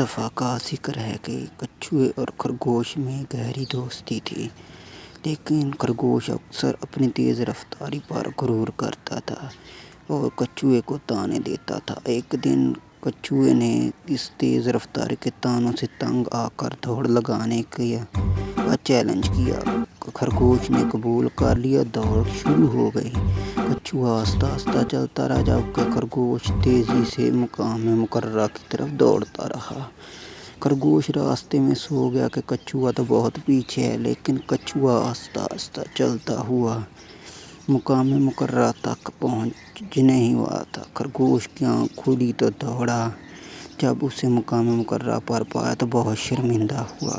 دفعہ کا ذکر ہے کہ کچھوے اور خرگوش میں گہری دوستی تھی، لیکن خرگوش اکثر اپنی تیز رفتاری پر غرور کرتا تھا اور کچھوے کو طعنے دیتا تھا۔ ایک دن کچھوے نے اس تیز رفتاری کے طعنوں سے تنگ آ کر دوڑ لگانے کا چیلنج کیا۔ خرگوش نے قبول کر لیا۔ دوڑ شروع ہو گئی۔ کچھوا آہستہ آہستہ چلتا رہا جبکہ خرگوش تیزی سے مقام مقررہ کی طرف دوڑتا رہا۔ خرگوش راستے میں سو گیا کہ کچھوا تو بہت پیچھے ہے، لیکن کچھوا آہستہ آہستہ چلتا ہوا مقام مقررہ تک پہنچ نہیں ہوا تھا۔ خرگوش کی آنکھ کھلی تو دوڑا۔ جب اسے مقام مقررہ پر پایا تو بہت شرمندہ ہوا۔